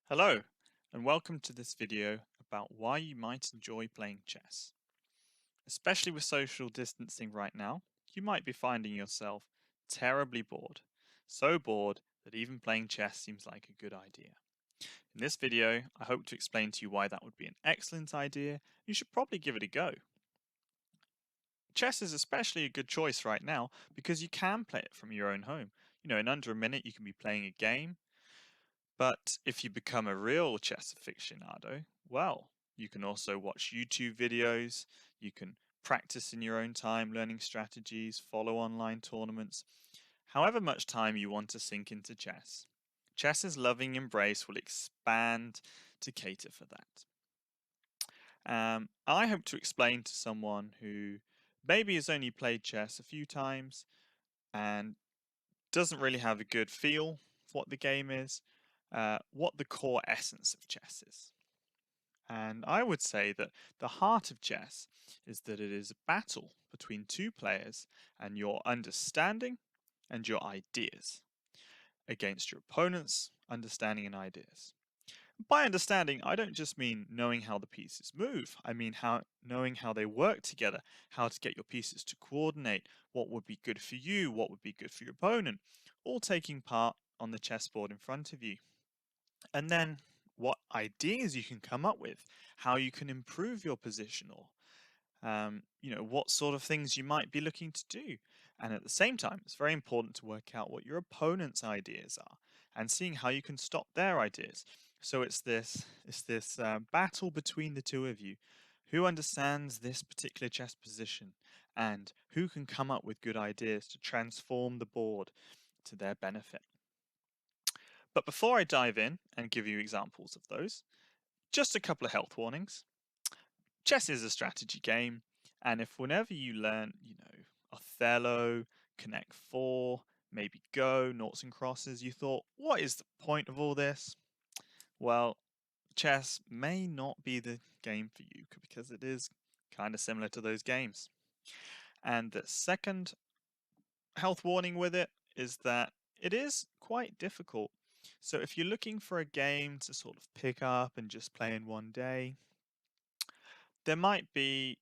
Hello, and welcome to this video about why you might enjoy playing chess. Especially with social distancing right now, you might be finding yourself terribly bored. So bored that even playing chess seems like a good idea. In this video, I hope to explain to you why that would be an excellent idea. You should probably give it a go. Chess is especially a good choice right now because you can play it from your own home. In under a minute you can be playing a game. But if you become a real chess aficionado, well, you can also watch YouTube videos, you can practice in your own time, learning strategies, follow online tournaments, however much time you want to sink into chess. Chess's loving embrace will expand to cater for that. I hope to explain to someone who maybe has only played chess a few times and doesn't really have a good feel for what the game is, what the core essence of chess is. And I would say that the heart of chess is that it is a battle between two players and your understanding and your ideas against your opponent's understanding and ideas. By understanding, I don't just mean knowing how the pieces move. I mean knowing how they work together, how to get your pieces to coordinate, what would be good for you, what would be good for your opponent, all taking part on the chessboard in front of you. And then what ideas you can come up with, how you can improve your position, or what sort of things you might be looking to do. And at the same time, it's very important to work out what your opponent's ideas are and seeing how you can stop their ideas. So it's this battle between the two of you. Who understands this particular chess position and who can come up with good ideas to transform the board to their benefit? But before I dive in and give you examples of those, just a couple of health warnings. Chess is a strategy game, and if whenever you learn, Othello, Connect Four, maybe Go, noughts and crosses, you thought, what is the point of all this? Well, chess may not be the game for you because it is kind of similar to those games. And the second health warning with it is that it is quite difficult. So if you're looking for a game to sort of pick up and just play in one day, there might be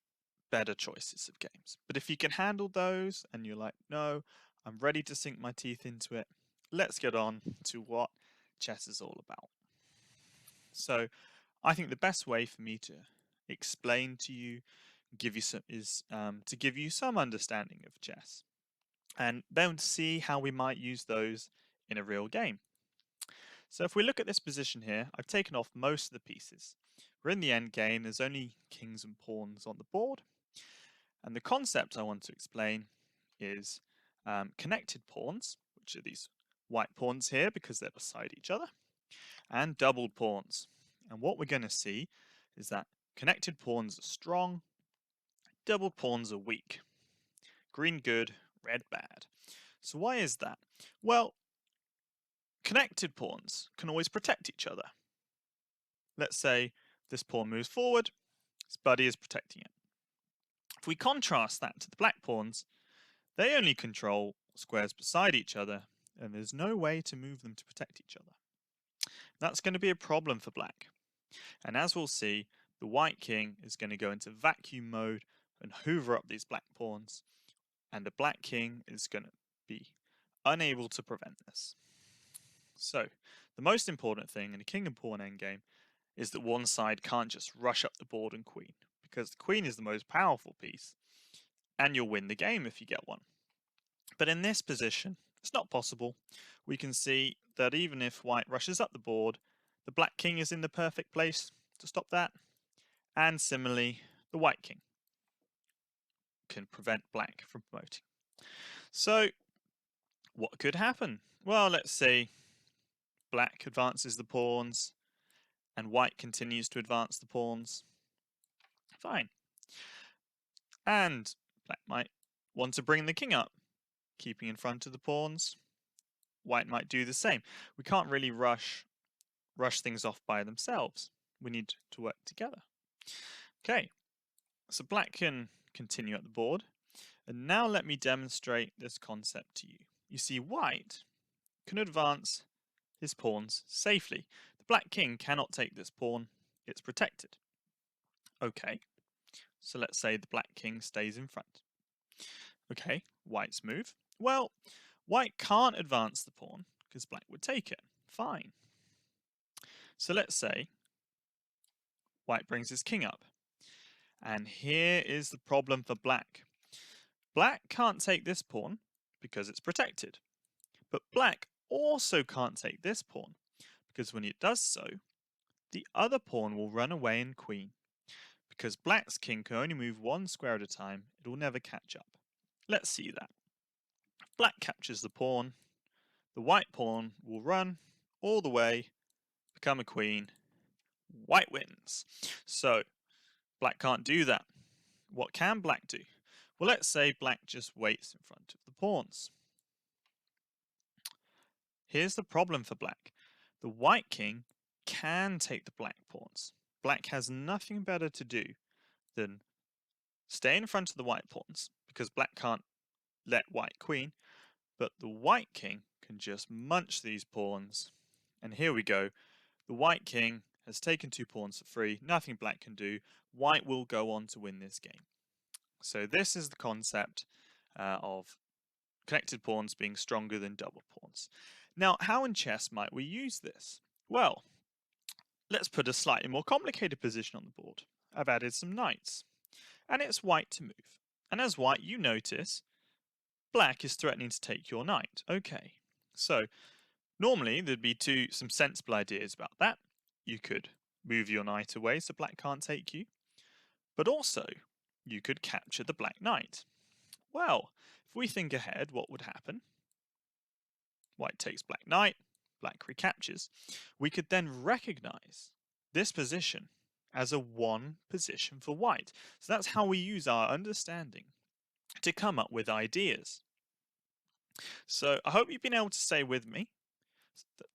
better choices of games. But if you can handle those and you're like, no, I'm ready to sink my teeth into it, let's get on to what chess is all about. So I think the best way for me to explain to you, give you some is to give you some understanding of chess, and then see how we might use those in a real game. So if we look at this position here, I've taken off most of the pieces. We're in the end game, there's only kings and pawns on the board. And the concept I want to explain is connected pawns, which are these white pawns here because they're beside each other, and doubled pawns. And what we're going to see is that connected pawns are strong, doubled pawns are weak. Green good, red bad. So why is that? Well, connected pawns can always protect each other. Let's say this pawn moves forward, its buddy is protecting it. If we contrast that to the black pawns, they only control squares beside each other, and there's no way to move them to protect each other. That's going to be a problem for black. And as we'll see, the white king is going to go into vacuum mode and hoover up these black pawns, and the black king is going to be unable to prevent this. So, the most important thing in a king and pawn endgame is that one side can't just rush up the board and queen, because the queen is the most powerful piece, and you'll win the game if you get one. But in this position, it's not possible. We can see that even if white rushes up the board, the black king is in the perfect place to stop that. And similarly, the white king can prevent black from promoting. So what could happen? Well, let's say black advances the pawns and white continues to advance the pawns. Fine. And black might want to bring the king up, keeping in front of the pawns. White might do the same. We can't really rush things off by themselves. We need to work together. Okay, so black can continue at the board. And now let me demonstrate this concept to you. You see, white can advance his pawns safely. The black king cannot take this pawn, it's protected. Okay, so let's say the black king stays in front. Okay, white's move. Well, white can't advance the pawn because black would take it. Fine. So let's say white brings his king up. And here is the problem for black. Black can't take this pawn because it's protected. But black also can't take this pawn because when it does so, the other pawn will run away and queen. Because black's king can only move one square at a time, it will never catch up. Let's see that. If black captures the pawn, the white pawn will run all the way, become a queen, white wins. So, black can't do that. What can black do? Well, let's say black just waits in front of the pawns. Here's the problem for black. The white king can take the black pawns. Black has nothing better to do than stay in front of the white pawns because black can't let white queen, but the white king can just munch these pawns. And here we go. The white king has taken 2 pawns for free. Nothing black can do. White will go on to win this game. So this is the concept of connected pawns being stronger than double pawns. Now, how in chess might we use this? Well, let's put a slightly more complicated position on the board. I've added some knights, and it's white to move. And as white, you notice black is threatening to take your knight. Okay, so normally there'd be some sensible ideas about that. You could move your knight away so black can't take you, but also you could capture the black knight. Well, if we think ahead, what would happen? White takes black knight, black recaptures. We could then recognize this position as a 1 position for white. So that's how we use our understanding to come up with ideas. So I hope you've been able to stay with me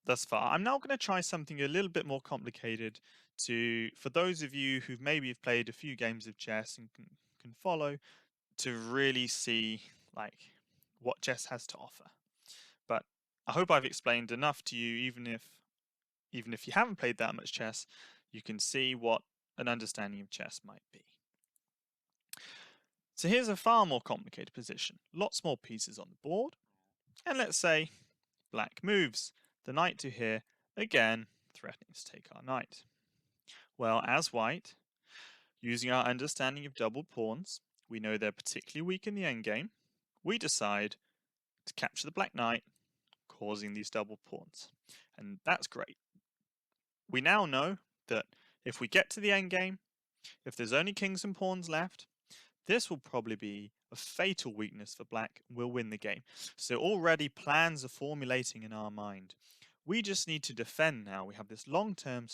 thus far. I'm now going to try something a little bit more complicated for those of you who maybe have played a few games of chess and can follow, to really see like what chess has to offer. But I hope I've explained enough to you, even if you haven't played that much chess, you can see what an understanding of chess might be. So here's a far more complicated position. Lots more pieces on the board. And let's say black moves the knight to here, again threatening to take our knight. Well, as white, using our understanding of doubled pawns, we know they're particularly weak in the endgame. We decide to capture the black knight, causing these double pawns. And that's great. We now know that if we get to the endgame, if there's only kings and pawns left, this will probably be a fatal weakness for black and we'll win the game. So already plans are formulating in our mind. We just need to defend now. We have this long-term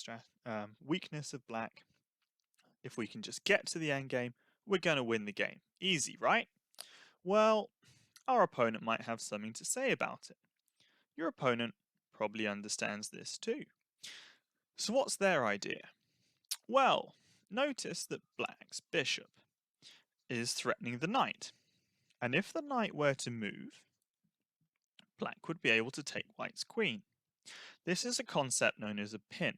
weakness of black. If we can just get to the endgame, we're going to win the game. Easy, right? Well, our opponent might have something to say about it. Your opponent probably understands this too. So what's their idea? Well, notice that black's bishop is threatening the knight. And if the knight were to move, black would be able to take white's queen. This is a concept known as a pin.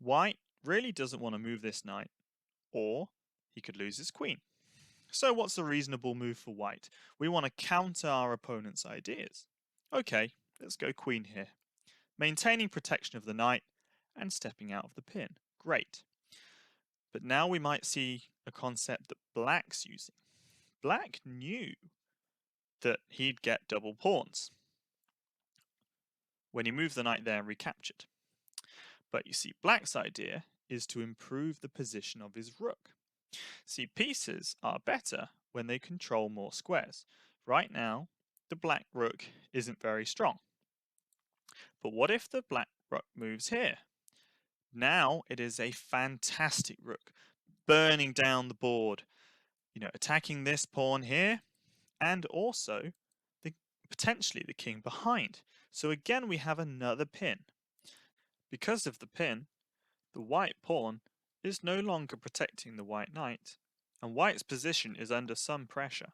White really doesn't want to move this knight, or he could lose his queen. So what's a reasonable move for white? We want to counter our opponent's ideas. Okay, let's go queen here. Maintaining protection of the knight and stepping out of the pin. Great. But now we might see a concept that black's using. Black knew that he'd get double pawns when he moved the knight there and recaptured. But you see, black's idea is to improve the position of his rook. See, pieces are better when they control more squares. Right now, the black rook isn't very strong. But what if the black rook moves here? Now it is a fantastic rook, burning down the board, attacking this pawn here, and also potentially the king behind. So again, we have another pin. Because of the pin, the white pawn is no longer protecting the white knight, and white's position is under some pressure.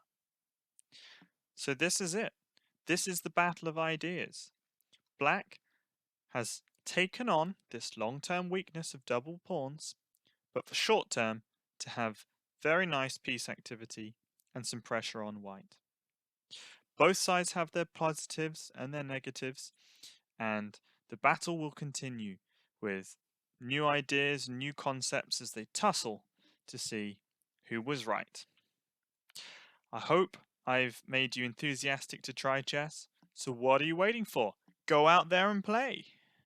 So this is it. This is the battle of ideas. Black has taken on this long-term weakness of double pawns, but for short-term to have very nice piece activity and some pressure on white. Both sides have their positives and their negatives, and the battle will continue with new ideas, new concepts as they tussle to see who was right. I hope I've made you enthusiastic to try chess, so what are you waiting for? Go out there and play!